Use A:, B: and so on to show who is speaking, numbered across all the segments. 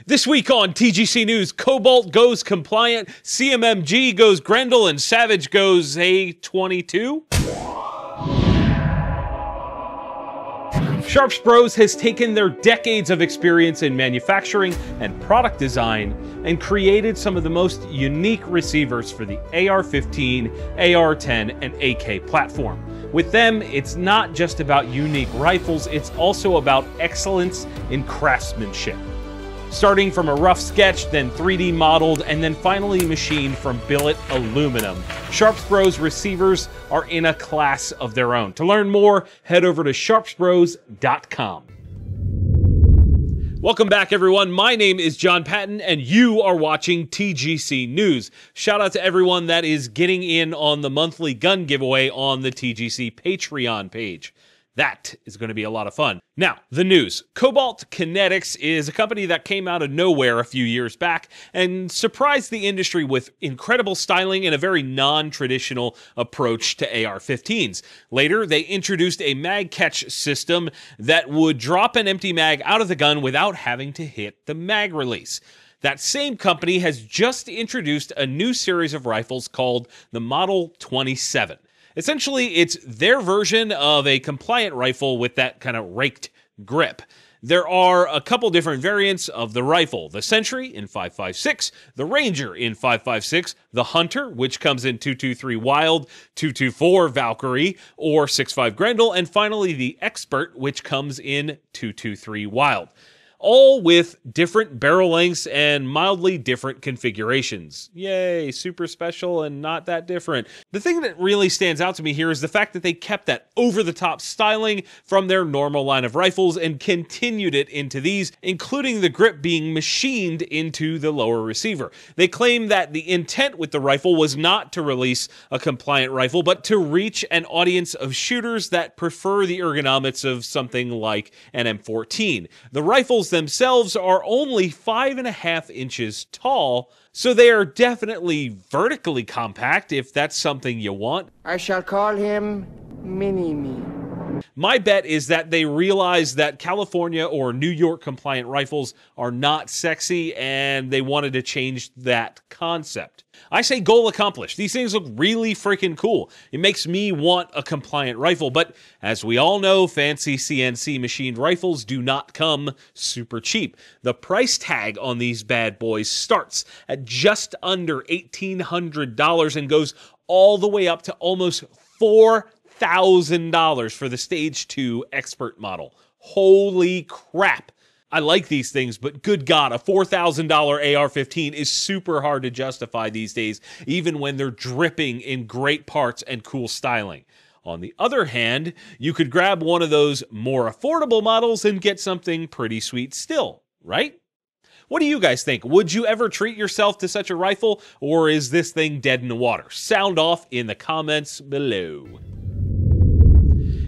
A: This week on TGC News, Cobalt goes compliant, CMMG goes Grendel, and Savage goes A22. Sharps Bros has taken their decades of experience in manufacturing and product design and created some of the most unique receivers for the AR-15, AR-10, and AK platform. With them, it's not just about unique rifles, it's also about excellence in craftsmanship. Starting from a rough sketch, then 3D modeled, and then finally machined from billet aluminum, Sharps Bros receivers are in a class of their own. To learn more, head over to sharpsbros.com. Welcome back, everyone. My name is Jon Patton, and you are watching TGC News. Shout out to everyone that is getting in on the monthly gun giveaway on the TGC Patreon page. That is going to be a lot of fun. Now, the news. Cobalt Kinetics is a company that came out of nowhere a few years back and surprised the industry with incredible styling and a very non-traditional approach to AR-15s. Later, they introduced a mag catch system that would drop an empty mag out of the gun without having to hit the mag release. That same company has just introduced a new series of rifles called the Model 27. Essentially, it's their version of a compliant rifle with that kind of raked grip. There are a couple different variants of the rifle. The Sentry in 5.56, the Ranger in 5.56, the Hunter, which comes in 223 Wild, 224 Valkyrie, or 6.5 Grendel, and finally the Expert, which comes in 223 Wild. All with different barrel lengths and mildly different configurations. Yay, super special and not that different. The thing that really stands out to me here is the fact that they kept that over-the-top styling from their normal line of rifles and continued it into these, including the grip being machined into the lower receiver. They claim that the intent with the rifle was not to release a compliant rifle, but to reach an audience of shooters that prefer the ergonomics of something like an M14. The rifles themselves are only 5.5 inches tall, so they are definitely vertically compact if that's something you want.
B: I shall call him Mini-Me.
A: My bet is that they realized that California or New York compliant rifles are not sexy and they wanted to change that concept. I say goal accomplished. These things look really freaking cool. It makes me want a compliant rifle, but as we all know, fancy CNC machined rifles do not come super cheap. The price tag on these bad boys starts at just under $1,800 and goes all the way up to almost $4,000 for the Stage 2 Expert model. Holy crap. I like these things, but good God, a $4,000 AR-15 is super hard to justify these days, even when they're dripping in great parts and cool styling. On the other hand, you could grab one of those more affordable models and get something pretty sweet still, right? What do you guys think? Would you ever treat yourself to such a rifle, or is this thing dead in the water? Sound off in the comments below.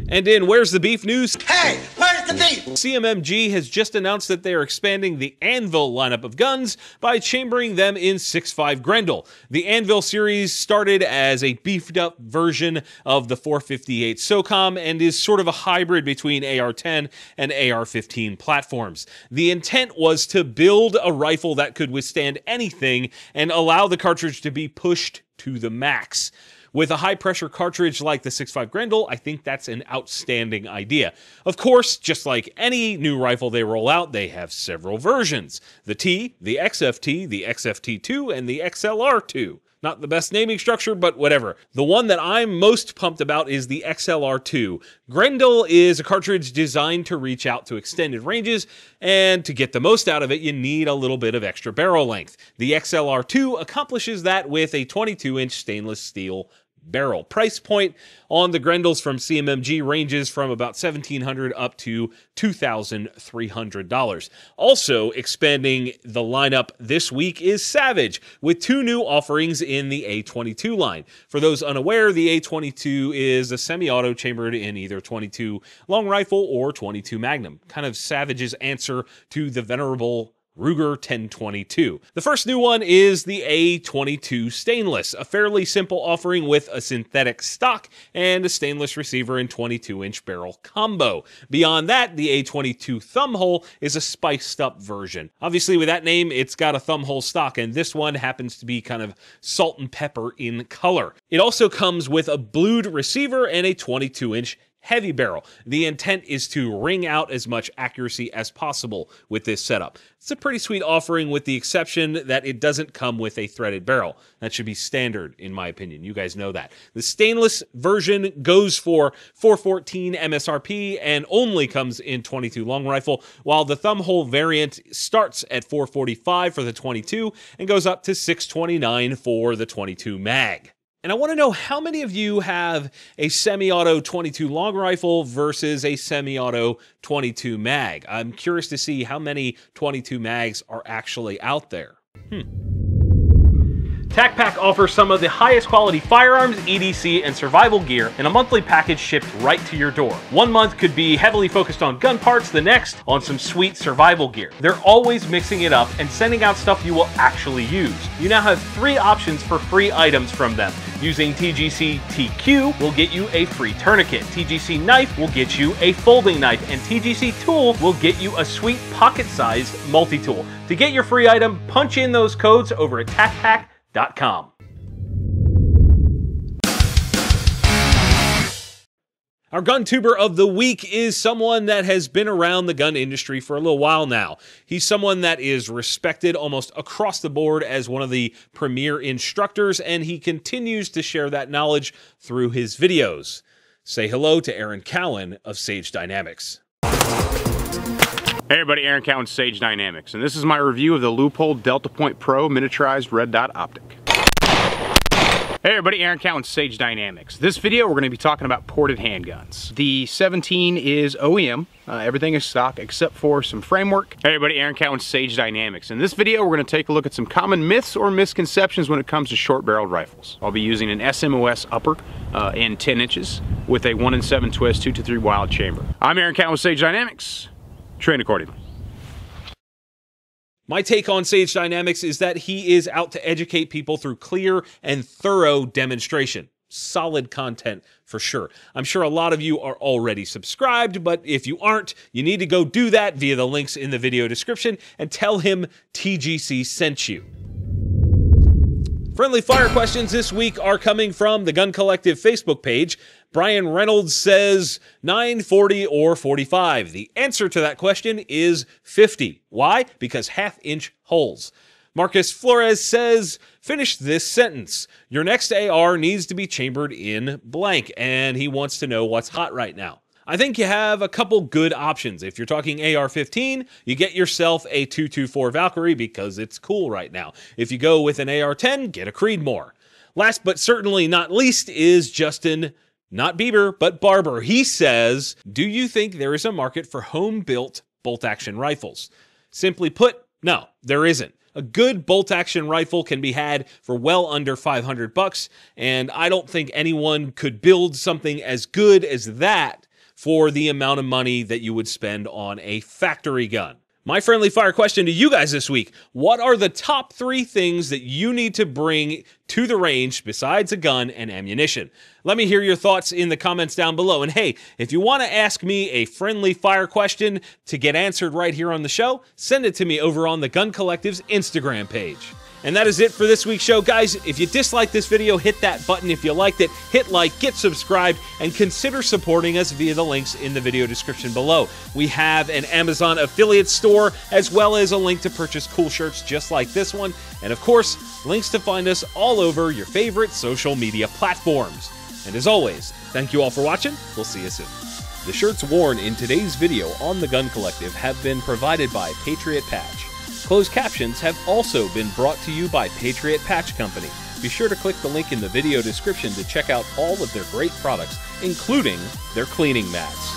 A: And in Where's the Beef news?
C: Hey, where's the beef?
A: CMMG has just announced that they are expanding the Anvil lineup of guns by chambering them in 6.5 Grendel. The Anvil series started as a beefed up version of the 458 SOCOM and is sort of a hybrid between AR-10 and AR-15 platforms. The intent was to build a rifle that could withstand anything and allow the cartridge to be pushed to the max. With a high-pressure cartridge like the 6.5 Grendel, I think that's an outstanding idea. Of course, just like any new rifle they roll out, they have several versions. The T, the XFT, the XFT2, and the XLR2. Not the best naming structure, but whatever. The one that I'm most pumped about is the XLR2. Grendel is a cartridge designed to reach out to extended ranges, and to get the most out of it, you need a little bit of extra barrel length. The XLR2 accomplishes that with a 22-inch stainless steel barrel. Price point on the Grendels from CMMG ranges from about $1,700 up to $2,300. Also expanding the lineup this week is Savage, with 2 new offerings in the A22 line. For those unaware, the A22 is a semi-auto chambered in either 22 long rifle or 22 Magnum. Kind of Savage's answer to the venerable Ruger 1022. The first new one is the A22 stainless, a fairly simple offering with a synthetic stock and a stainless receiver and 22-inch barrel combo. Beyond that, the A22 thumbhole is a spiced up version. Obviously with that name, it's got a thumbhole stock, and this one happens to be kind of salt and pepper in color. It also comes with a blued receiver and a 22-inch heavy barrel. The intent is to wring out as much accuracy as possible with this setup. It's a pretty sweet offering with the exception that it doesn't come with a threaded barrel. That should be standard in my opinion. You guys know that. The stainless version goes for $414 MSRP and only comes in 22 long rifle, while the thumbhole variant starts at $445 for the 22 and goes up to $629 for the 22 mag. And I want to know how many of you have a semi-auto 22 long rifle versus a semi-auto 22 mag. I'm curious to see how many 22 mags are actually out there. TAC Pack offers some of the highest quality firearms, EDC, and survival gear in a monthly package shipped right to your door. One month could be heavily focused on gun parts, the next on some sweet survival gear. They're always mixing it up and sending out stuff you will actually use. You now have 3 options for free items from them. Using TGC TQ will get you a free tourniquet, TGC Knife will get you a folding knife, and TGC Tool will get you a sweet pocket-sized multi-tool. To get your free item, punch in those codes over at TacPack.com. Our Guntuber of the week is someone that has been around the gun industry for a little while now. He's someone that is respected almost across the board as one of the premier instructors, and he continues to share that knowledge through his videos. Say hello to Aaron Cowan of Sage Dynamics.
C: Hey everybody, Aaron Cowan, Sage Dynamics, and this is my review of the Loophole Delta Point Pro miniaturized red dot optic. Hey everybody, Aaron Cowan, Sage Dynamics. This video we're going to be talking about ported handguns. The 17 is OEM, everything is stock except for some framework. Hey everybody, Aaron Cowan, Sage Dynamics. In this video we're going to take a look at some common myths or misconceptions when it comes to short-barreled rifles. I'll be using an SMOS upper in 10 inches with a 1-in-7 twist 223 wild chamber. I'm Aaron Cowan with Sage Dynamics. Train accordingly.
A: My take on Sage Dynamics is that he is out to educate people through clear and thorough demonstration. Solid content for sure. I'm sure a lot of you are already subscribed, but if you aren't, you need to go do that via the links in the video description and tell him TGC sent you. Friendly fire questions this week are coming from the Gun Collective Facebook page. Brian Reynolds says 9, 40, or 45. The answer to that question is 50. Why? Because half-inch holes. Marcus Flores says, finish this sentence. Your next AR needs to be chambered in blank, and he wants to know what's hot right now. I think you have a couple good options. If you're talking AR-15, you get yourself a 224 Valkyrie because it's cool right now. If you go with an AR-10, get a Creedmoor. Last but certainly not least is Justin, not Bieber, but Barber. He says, do you think there is a market for home-built bolt-action rifles? Simply put, no, there isn't. A good bolt-action rifle can be had for well under $500, and I don't think anyone could build something as good as that for the amount of money that you would spend on a factory gun. My friendly fire question to you guys this week: what are the top 3 things that you need to bring to the range besides a gun and ammunition? Let me hear your thoughts in the comments down below. And hey, if you want to ask me a friendly fire question to get answered right here on the show, send it to me over on the Gun Collective's Instagram page. And that is it for this week's show, guys. If you disliked this video, hit that button. If you liked it, hit like, get subscribed, and consider supporting us via the links in the video description below. We have an Amazon affiliate store, as well as a link to purchase cool shirts just like this one, and of course, links to find us all over your favorite social media platforms. And as always, thank you all for watching. We'll see you soon. The shirts worn in today's video on the Gun Collective have been provided by Patriot Patch. Closed captions have also been brought to you by Patriot Patch Company. Be sure to click the link in the video description to check out all of their great products, including their cleaning mats.